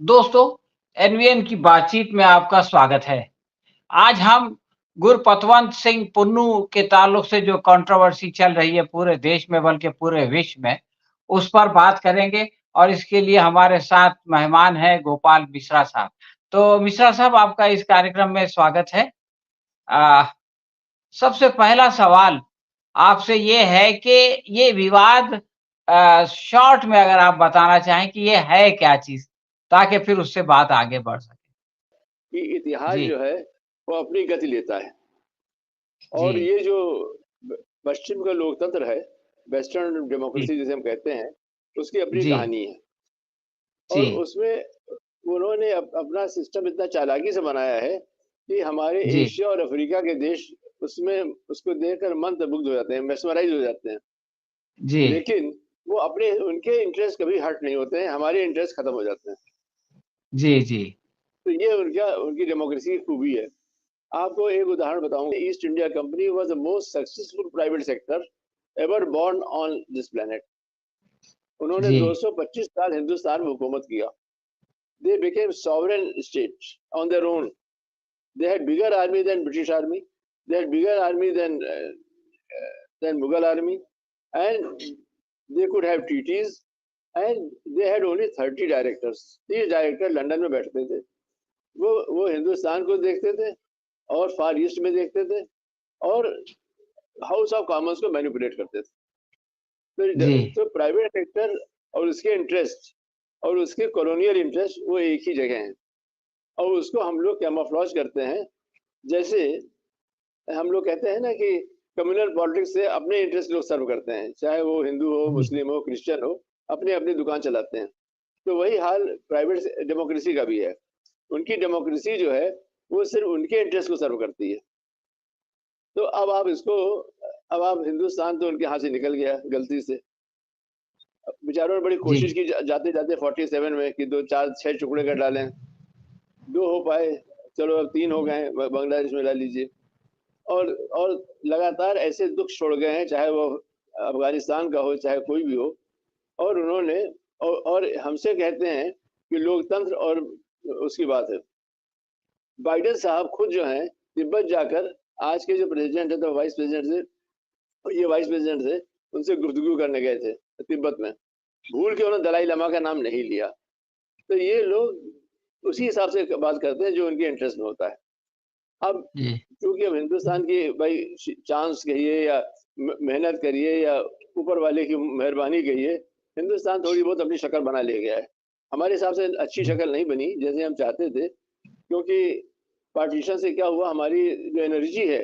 दोस्तों, एनवीएन की बातचीत में आपका स्वागत है। आज हम गुरपतवंत सिंह पुन्नू के ताल्लुक से जो कंट्रोवर्सी चल रही है पूरे देश में बल्कि पूरे विश्व में, उस पर बात करेंगे और इसके लिए हमारे साथ मेहमान हैं गोपाल मिश्रा साहब। तो मिश्रा साहब आपका इस कार्यक्रम में स्वागत है। अ, सबसे पहला सवाल आपसे ये है कि ये विवाद शॉर्ट में अगर आप बताना चाहें कि ये है क्या चीज़? ताकि फिर उससे बात आगे बढ़ सके। कि इतिहास जी, जो है वो अपनी गति लेता है जी, और ये जो पश्चिम का लोकतंत्र है, वेस्टर्न जी, डेमोक्रेसी जिसे हम कहते हैं, उसकी अपनी जी, कहानी है। जी, और उसमें उन्होंने अपना सिस्टम इतना चालाकी से बनाया है कि हमारे जी, एशिया और अफ्रीका के देश उसमें उसको देखकर मंत्रमुग्ध हो जाते हैं, मेस्मराइज हो जाते हैं। जी, लेकिन वो अपने उनके इंटरेस्ट कभी हर्ट नहीं होते हैं, हमारे इंटरेस्ट खत्म हो जाते हैं। जी, जी, तो ये उनकी डेमोक्रेसी की खूबी है। आपको एक उदाहरण बताऊंगा। East India Company was the most successful private sector ever born on this planet. उन्होंने जी, 225 साल हिंदुस्तान में हुकूमत किया। They became sovereign state on their own. They had bigger army than British army, they had bigger army than Mughal army, and they could have treaties, and they had only 30 directors. 30 director London में बैठते थे। वो हिंदुस्तान को देखते थे और फार east में देखते थे और हाउस ऑफ कॉमन्स को मैनिपुलेट करते थे। जी, तो प्राइवेट सेक्टर और उसके इंटरेस्ट और उसके कॉलोनियल इंटरेस्ट वो एक ही जगह हैं और उसको हम लोग कैमोफ्लेज करते हैं। जैसे हम लोग कहते हैं ना कि कम्युनल पॉलिटिक्स से अपने इंटरेस्ट लोग सर्व करते हैं, चाहे वो हिंदू हो, जी, मुस्लिम हो, क्रिश्चियन हो, अपने अपनी दुकान चलाते हैं। तो वही हाल प्राइवेट डेमोक्रेसी का भी है। उनकी डेमोक्रेसी जो है वो सिर्फ उनके इंटरेस्ट को सर्व करती है। तो अब आप हिंदुस्तान तो उनके हाथ से निकल गया गलती से। बेचारों ने बड़ी जी, कोशिश की जाते जाते 47 में कि दो चार छह टुकड़े कर डालें। दो हो पाए, चलो अब तीन हो गए, बांग्लादेश में ला लीजिए। और और लगातार ऐसे दुख छोड़ गए हैं, चाहे वो अफगानिस्तान का हो चाहे कोई भी हो। और उन्होंने और हमसे कहते हैं कि लोकतंत्र और उसकी बात है। बाइडेन साहब खुद जो है तिब्बत जाकर आज के जो प्रेसिडेंट है, तो वाइस प्रेसिडेंट से, ये वाइस प्रेसिडेंट थे, उनसे गुफ्तगू करने गए थे तिब्बत में। भूल के उन्होंने दलाई लामा का नाम नहीं लिया। तो ये लोग उसी हिसाब से बात करते हैं जो उनके इंटरेस्ट में होता है। अब जी, क्योंकि हम हिंदुस्तान की भाई चांस कहिए या मेहनत करिए या ऊपर वाले की मेहरबानी कहिए, हिंदुस्तान थोड़ी बहुत अपनी शक्ल बना ले गया है। हमारे हिसाब से अच्छी जी, शक्ल नहीं बनी जैसे हम चाहते थे, क्योंकि पार्टीशन से क्या हुआ, हमारी जो एनर्जी है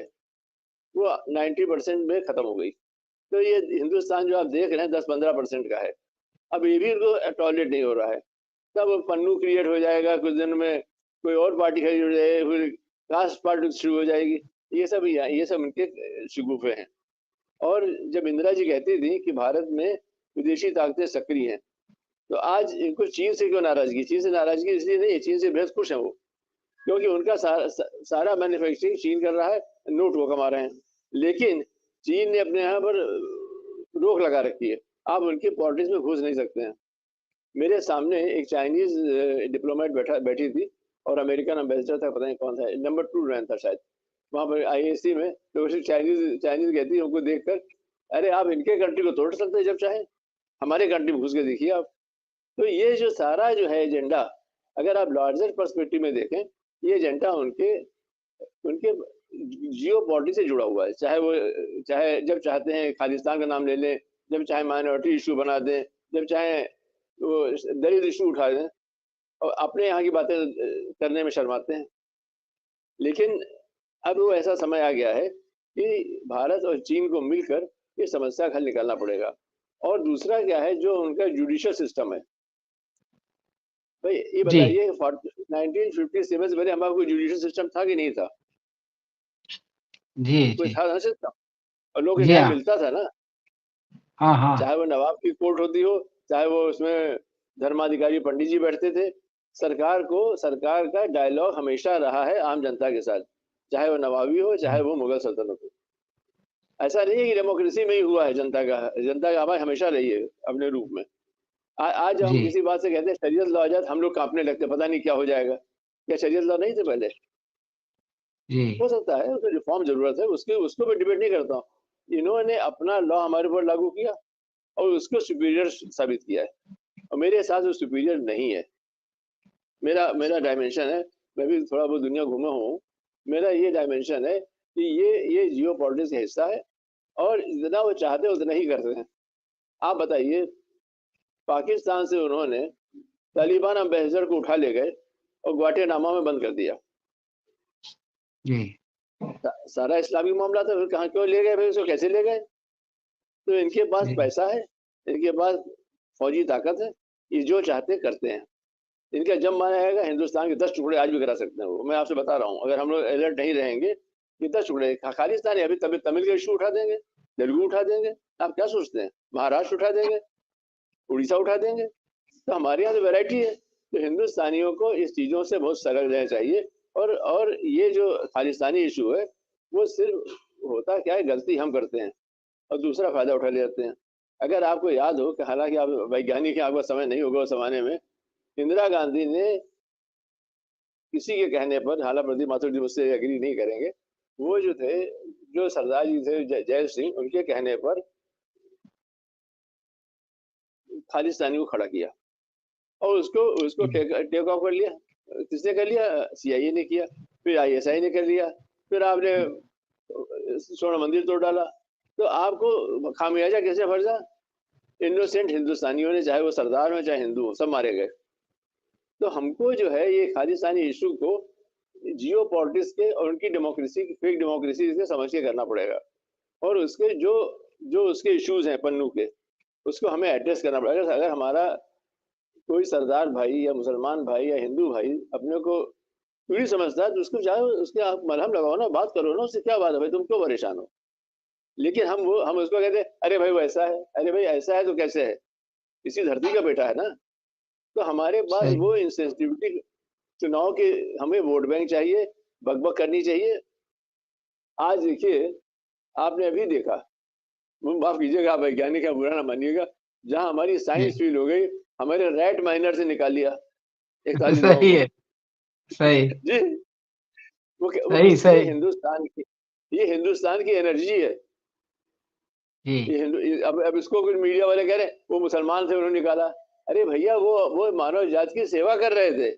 वो 90% में खत्म हो गई। तो ये हिंदुस्तान जो आप देख रहे हैं 10-15% का है। अब ये भी इनको टॉयलेट नहीं हो रहा है। तब पन्नू क्रिएट हो जाएगा कुछ दिन में, कोई और पार्टी खड़ी हो जाएगी, फिर कास्ट पार्टी शुरू हो जाएगी। ये सब इनके शगुफे हैं। और जब इंदिरा जी कहती थी कि भारत में विदेशी ताकतें सक्रिय हैं, तो आज इनको चीन से क्यों नाराजगी? चीन से नाराजगी इसलिए नहीं है, चीन से बेहद खुश है वो, क्योंकि उनका सारा मैन्युफैक्चरिंग चीन कर रहा है, नोट वो कमा रहे हैं। लेकिन चीन ने अपने यहाँ पर रोक लगा रखी है, आप उनकी पॉलिटिक्स में घुस नहीं सकते हैं। मेरे सामने एक चाइनीज डिप्लोमेट बैठी थी और अमेरिकन एम्बेसडर था, पता नहीं कौन था, नंबर 2 रैंक था शायद वहां पर आईएससी में। तो उसे चाइनीज चाइनीज कहती है उनको देखकर, अरे आप इनके कंट्री को तोड़ सकते हैं जब चाहे, हमारे कंट्री में घुस के देखिए आप। तो ये जो सारा जो है एजेंडा, अगर आप लार्जर पर्सपेक्टिव में देखें, ये एजेंडा उनके उनके जियो पॉलिटिक्स से जुड़ा हुआ है। चाहे जब चाहते हैं खालिस्तान का नाम ले लें, जब चाहे माइनॉरिटी इशू बना दें, जब चाहे वो दलित इशू उठा दें, और अपने यहाँ की बातें करने में शर्माते हैं। लेकिन अब वो ऐसा समय आ गया है कि भारत और चीन को मिलकर ये समस्या का हल निकालना पड़ेगा। और दूसरा क्या है, जो उनका जुडिशियल सिस्टम है, भाई ये जी, बताइए 1957 से पहले हमारा कोई जुडिशियल सिस्टम था कि नहीं था? जी, कोई जी, था ना सिस्टम? और लोग के जी न्याय हाँ, मिलता था ना? हाँ, हाँ, चाहे वो नवाब की कोर्ट होती हो, चाहे वो उसमें धर्माधिकारी पंडित जी बैठते थे। सरकार का डायलॉग हमेशा रहा है आम जनता के साथ, चाहे वो नवाबी हो चाहे जी, वो मुगल सल्तनत हो। ऐसा नहीं है कि डेमोक्रेसी में ही हुआ है, जनता का आवाज हमेशा रही है अपने रूप में। आज हम जी, किसी बात से कहते हैं शरीयत लॉ आ जाए, हम लोग कांपने लगते हैं, पता नहीं क्या हो जाएगा। क्या शरीयत लॉ नहीं थे पहले? जी, हो सकता है उसमें रिफॉर्म जरूरत है, उसके उसको मैं डिबेट नहीं करता हूँ। इन्होंने अपना लॉ हमारे ऊपर लागू किया और उसको सुपीरियर साबित किया है, और मेरे हिसाब से सुपीरियर नहीं है। मेरा मेरा डायमेंशन है, मैं भी थोड़ा बहुत दुनिया घूमा हूँ, मेरा ये डायमेंशन है कि ये जियो पॉलिटिक्स का हिस्सा है, और जितना वो चाहते हैं उतना ही करते हैं। आप बताइए, पाकिस्तान से उन्होंने तालिबान एम्बेसडर को उठा ले गए और ग्वाटेनामा में बंद कर दिया। जी, सारा इस्लामी मामला था, फिर कहाँ क्यों ले गए, फिर उसको कैसे ले गए? तो इनके पास जी, पैसा है, इनके पास फौजी ताकत है, ये जो चाहते करते हैं। इनका जब मन आएगा हिंदुस्तान के 10 टुकड़े आज भी करा सकते हैं वो, मैं आपसे बता रहा हूँ। अगर हम लोग अलर्ट नहीं रहेंगे, ये 10 टुकड़े खालिस्तान है, अभी तभी तमिल का इशू उठा देंगे, तेलुगु उठा देंगे। आप क्या सोचते हैं? महाराष्ट्र उठा देंगे, उड़ीसा उठा देंगे। तो हमारे यहाँ तो वैरायटी है। तो हिंदुस्तानियों को इस चीज़ों से बहुत सजग रहना चाहिए। और ये जो खालिस्तानी इशू है, वो सिर्फ होता क्या है, गलती हम करते हैं और दूसरा फायदा उठा लेते हैं। अगर आपको याद हो कि हालांकि आप वैज्ञानिक हैं, आपका समय नहीं होगा उस जमाने में, इंदिरा गांधी ने किसी के कहने पर, हालांकि प्रदीप माथुर जी मुझसे एग्री नहीं करेंगे, वो जो थे, जो सरदार जी थे जय सिंह, उनके कहने पर खालिस्तानी को खड़ा किया और उसको उसको जी, टेक ऑफ कर लिया। किसने कर लिया? सीआईए ने किया, फिर आईएसआई ने कर लिया, फिर आपने स्वर्ण मंदिर तोड़ डाला। तो आपको खामियाजा कैसे भरजा? इनोसेंट हिंदुस्तानियों ने, चाहे वो सरदार हो चाहे हिंदू हो, सब मारे गए। तो हमको जो है ये खालिस्तानी इशू को जियो पॉलिटिक्स के और उनकी डेमोक्रेसी, फेक डेमोक्रेसी से समझ के करना पड़ेगा। और उसके जो जो उसके इश्यूज हैं पन्नू के, उसको हमें एड्रेस करना पड़ेगा। अगर हमारा कोई सरदार भाई या मुसलमान भाई या हिंदू भाई अपने को पूरी समझता है, तो उसको चाहे उसके आप मलहम लगाओ ना, बात करो ना, उससे क्या बात है भाई, तुम क्यों परेशान हो? लेकिन हम उसको कहते हैं अरे भाई वो ऐसा है, अरे भाई ऐसा है तो कैसे है, इसी धरती का बेटा है ना। तो हमारे पास सही, वो इंसेंसिटिविटी, चुनाव के, हमें वोट बैंक चाहिए, बकबक करनी चाहिए। आज देखिए, आपने अभी देखा, माफ कीजिएगा, आप वैज्ञानिक है, बुरा ना मानिएगा, जहां हमारी जी, साइंस फील हो गई, हमारे रैट माइनर से निकाल लिया 41 लोगों सही को। है, सही, जी, सही, ये सही, हिंदुस्तान की, ये हिंदुस्तान की एनर्जी है। जी, अब इसको कुछ मीडिया वाले कह रहे हैं वो मुसलमान थे उन्होंने निकाला। अरे भैया, वो मानव जाति की सेवा कर रहे थे,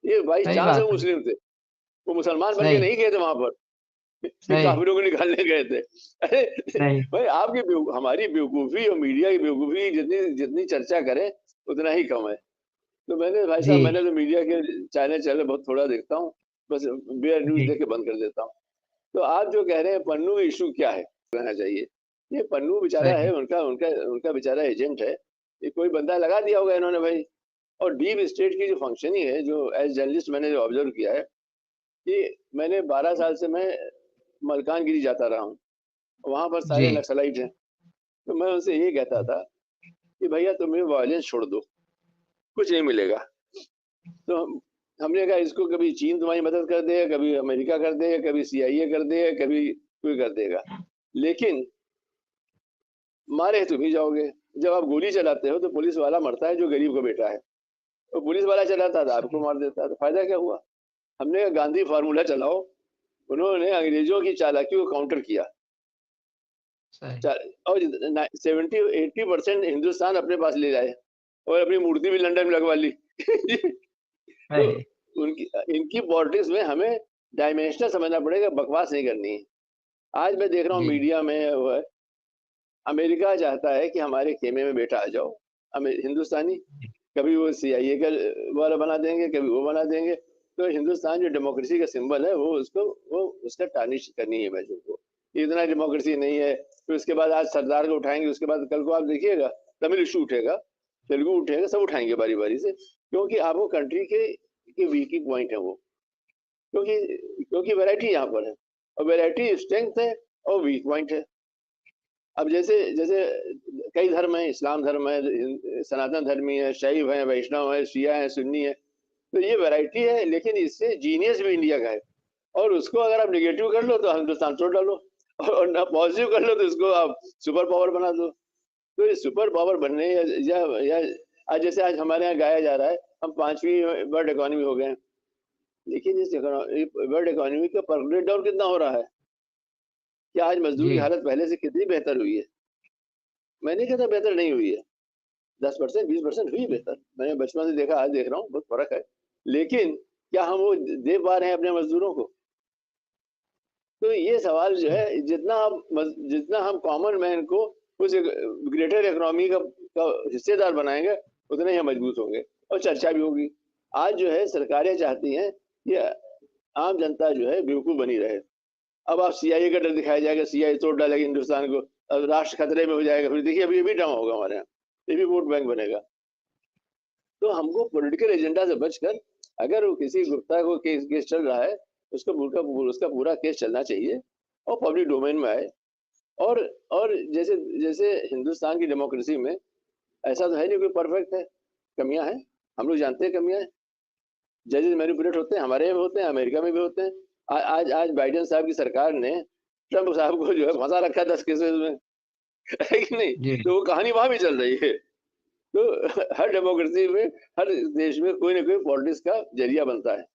ये बाई सही चांस बात वो है, मुस्लिम थे, वो मुसलमान बन के सही, नहीं गए थे वहां पर कि सही, काफिरों को निकालने गए थे। अरे सही, भाई, हमारी बेवकूफी और मीडिया की बेवकूफी जितनी जितनी चर्चा करें उतना ही कम है। तो मैंने, भाई साहब, जी, मैंने तो मीडिया के चैनल चैनल बहुत थोड़ा देखता हूँ, बस बेयर न्यूज जी, देख के बंद कर देता हूँ। तो आप जो कह रहे हैं पन्नू का इशू क्या है, रहना चाहिए। ये पन्नू बेचारा है, सही, उनका उनका उनका बेचारा एजेंट है। ये कोई बंदा लगा दिया होगा इन्होंने भाई। और डीप स्टेट की जो फंक्शनिंग है, जो एज जर्नलिस्ट मैंने जो ऑब्जर्व किया है, कि मैंने 12 साल से मैं मलकानगिरी जाता रहा हूँ, वहां पर जी, सारे नक्सलाइट हैं। तो मैं उनसे ये कहता था कि भैया तुम्हें वायलेंस छोड़ दो, कुछ नहीं मिलेगा। तो हमने कहा इसको कभी चीन तुम्हारी मदद कर देगा, कभी अमेरिका कर देगा, कभी सीआईए कर देगा, कभी कोई कर देगा, लेकिन मारे तुम ही जाओगे। जब आप गोली चलाते हो तो पुलिस वाला मरता है जो गरीब का बेटा है, तो पुलिस वाला चलाता था आपको सही, मार देता है, तो फायदा क्या हुआ? हमने कहा गांधी फार्मूला चलाओ। उन्होंने अंग्रेजों की चालाकी को काउंटर किया। सही, और 70-80% हिंदुस्तान अपने पास ले जाए, और अपनी मूर्ति भी लंदन में लगवा ली। तो सही, उनकी, इनकी पॉलिटिक्स में हमें डायमेंशनल समझना पड़ेगा, बकवास नहीं करनी है। आज मैं देख रहा हूँ जी, मीडिया में वो है, अमेरिका चाहता है कि हमारे खेमे में बेटा आ जाओ, हिंदुस्तानी, कभी वो सीआईए का वाला बना देंगे, कभी वो बना देंगे। तो हिंदुस्तान जो डेमोक्रेसी का सिंबल है, वो उसको, वो उसका टार्निश करनी है मैचों को, इतना डेमोक्रेसी नहीं है। फिर उसके बाद आज सरदार को उठाएंगे, उसके बाद कल को आप देखिएगा तमिल इशू उठेगा, तेलुगु उठेगा, सब उठाएंगे बारी बारी से, क्योंकि आपको कंट्री के वीकिंग पॉइंट है वो। क्योंकि क्योंकि वैरायटी यहाँ पर है, और वैरायटी स्ट्रेंथ है और वीक पॉइंट है। अब जैसे जैसे कई धर्म है, इस्लाम धर्म है, सनातन धर्मी है, शैव है, वैष्णव है, शिया है, सुन्नी है। तो ये वैरायटी है, लेकिन इससे जीनियस भी इंडिया का है। और उसको अगर आप निगेटिव कर लो तो हिंदुस्तान छोड़ डालो, और ना पॉजिटिव कर लो तो इसको आप सुपर पावर बना दो। तो ये सुपर पावर बनने या आज जैसे आज हमारे यहाँ गाया जा रहा है, हम 5वीं वर्ल्ड इकोनॉमी हो गए हैं, लेकिन इस वर्ल्ड इकोनॉमी का पर डाउन कितना हो रहा है? क्या आज मजदूर की जी हालत पहले से कितनी बेहतर हुई है? मैं नहीं कहता बेहतर नहीं हुई है, 10% 20% हुई बेहतर। मैंने बचपन से देखा, आज देख रहा हूँ, बहुत फर्क है। लेकिन क्या हम वो दे पा रहे हैं अपने मजदूरों को? तो ये सवाल जो है, जितना हम कॉमन मैन को उस ग्रेटर इकोनॉमी का हिस्सेदार बनाएंगे, उतने ही हम मजबूत होंगे और चर्चा भी होगी। आज जो है सरकारें चाहती हैं कि आम जनता जो है बेवकूफ बनी रहे। अब आप सीआईए का डर दिखाया जाएगा, सीआईए तोड़ डालेगी हिंदुस्तान को, अब राष्ट्र खतरे में हो जाएगा। फिर देखिए अभी ये भी ड्रामा होगा हमारे यहाँ, ये भी वोट बैंक बनेगा। तो हमको पॉलिटिकल एजेंडा से बचकर, अगर वो किसी गुप्ता को केस चल रहा है, उसका पूरा केस चलना चाहिए और पब्लिक डोमेन में आए। और जैसे जैसे हिंदुस्तान की डेमोक्रेसी में ऐसा तो है नहीं कोई परफेक्ट है, कमियां हैं, हम लोग जानते हैं कमियां हैं। जजेस मैनिपुलेट होते हैं, हमारे यहाँ भी होते हैं, अमेरिका में भी होते हैं। आज आज बाइडेन साहब की सरकार ने ट्रम्प साहब को जो है फंसा रखा है 10 केसेस में, है कि नहीं? जी तो वो कहानी वहां भी चल रही है। तो हर डेमोक्रेसी में, हर देश में कोई ना कोई पॉलिटिक्स का जरिया बनता है।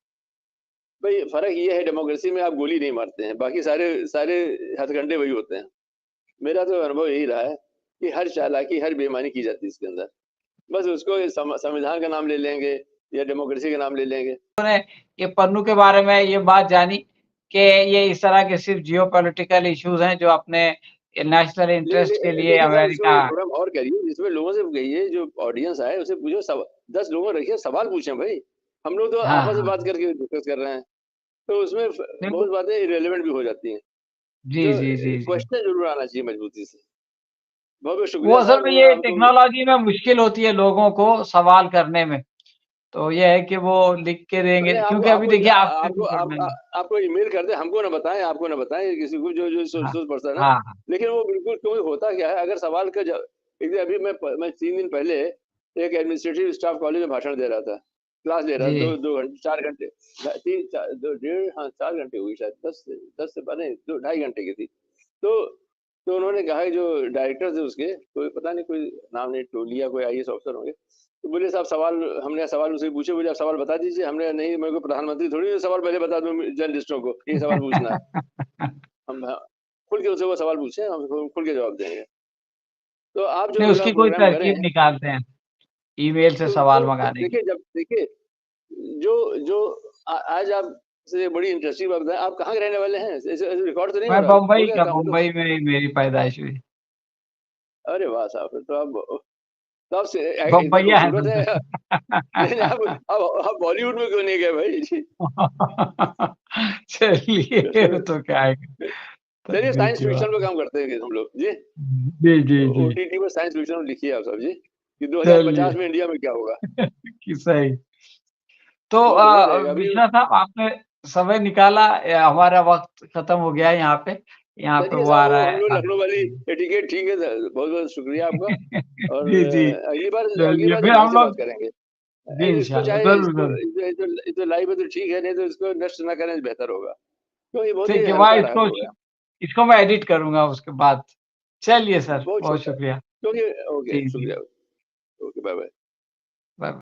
भाई फर्क ये है, डेमोक्रेसी में आप गोली नहीं मारते हैं, बाकी सारे सारे हथकंडे वही होते हैं। मेरा तो अनुभव यही रहा है कि हर चालाकी, हर बेईमानी की जाती है इसके अंदर। बस उसको संविधान का नाम ले लेंगे या डेमोक्रेसी का नाम ले लेंगे। ये पन्नू के बारे में ये बात जानी कि ये इस तरह के सिर्फ जियोपॉलिटिकल इश्यूज हैं जो अपने नेशनल इंटरेस्ट के लिए लेकिन सर अमेरिका। इसमें थोड़ा और करिए, इसमें लोगों से कहिए, जो ऑडियंस आए उसे पूछो, 10 लोगों रखिए, सवाल पूछें भाई। हम लोग तो हाँ आपस में हाँ बात करके डिस्कस कर रहे हैं, तो उसमें देखो बहुत बातें इरेलीवेंट भी हो जाती हैं। जी तो जी जी जी क्वेश्चन जरूर आना चाहिए मजबूती से। बहुत बहुत वो शुक्रिया असल साहब, में ये आपको। टेक्नोलॉजी में मुश्किल होती है लोगों को सवाल करने में, तो ये है कि वो लिख के देंगे पहले आपको क्योंकि अभी आपको देखिए आपसे भी आपको पढ़ना है। आपको ईमेल कर दे, हमको ना बताएं, आपको ना बताएं किसी को, जो हाँ सोच पर्सन है। हाँ हाँ लेकिन वो बिल्कुल, क्योंकि होता क्या है, अगर सवाल का एक दिन अभी मैं 3 दिन पहले एक एडमिनिस्ट्रेटिव स्टाफ कॉलेज में भाषण दे रहा था, क्लास दे रहा था, जी 2 घंटे 4 घंटे, 4 घंटे हुई शायद, 10 से नहीं, 2 ढाई घंटे की थी। तो तो उन्होंने कहा कि जो डायरेक्टर थे उसके, कोई पता नहीं, कोई नाम नहीं, टोलिया कोई आईएएस ऑफिसर होंगे। तो बोले साहब सवाल, हमने सवाल उनसे पूछे, बोले आप सवाल बता दीजिए। हमने, नहीं मेरे को प्रधानमंत्री थोड़ी सवाल पहले बता दूं जर्नलिस्टों को, ये सवाल पूछना है। हम खुल के उनसे वो सवाल पूछे, हम खुल के जवाब देंगे। तो आप जो नहीं अगला उसकी कोई प्रोग्राम तरकीब करें, निकालते हैं ईमेल से सवाल तो मंगाने की। देखिए, जब देखिए, जो जो आज आप से बड़ी इंटरेस्टिंग बात है, आप कहाँ के रहने वाले हैं? ऐसे रिकॉर्ड तो नहीं हो मैं रहा, हो बम्बई गया का, काम तो? बम्बई में ही मेरी पैदाइश हुई। अरे वाह साहब, फिर तो आप इतने बम्बईया है खूबसूरत है। नहीं तुम आप बॉलीवुड में क्यों नहीं गए भाई जी? चलिए वो तो क्या है चलिए, तकदीर साइंस की फिक्शन बात पे है। काम करते हैं हम लोग जी। जी जी जी ओटीटी पर साइंस फिक्शन लिखिए आप सब जी, कि चलिए 2050 में इंडिया में क्या होगा। कि सही। तो बहुत बढ़िया रहेगा अभी। विश्वनाथ साहब आपने समय निकाला, हमारा वक्त खत्म हो गया है यहाँ पे चलिए वो आ साहब, वो रहा हम है। लोग हाँ लखनऊ वाली एटिकेट ठीक है सर, बहुत बहुत शुक्रिया आपका। और जी जी अगली चलिए बार फिर ढंग हम से बात लोग करेंगे। जी इसको इंशाल्लाह चाहे, जरूर जरूर ये तो लाइव है तो ठीक है, नहीं तो इसको नष्ट ना करें तो बेहतर होगा, क्योंकि ये बहुत ही ठीक है वहाँ हल्का रहा प्रोग्राम। इसको मैं एडिट करूंगा उसके बाद। चलिए सर बहुत बहुत छोटा, शुक्रिया। क्योंकि ओके, जी जी शुक्रिया। Okay, bye bye.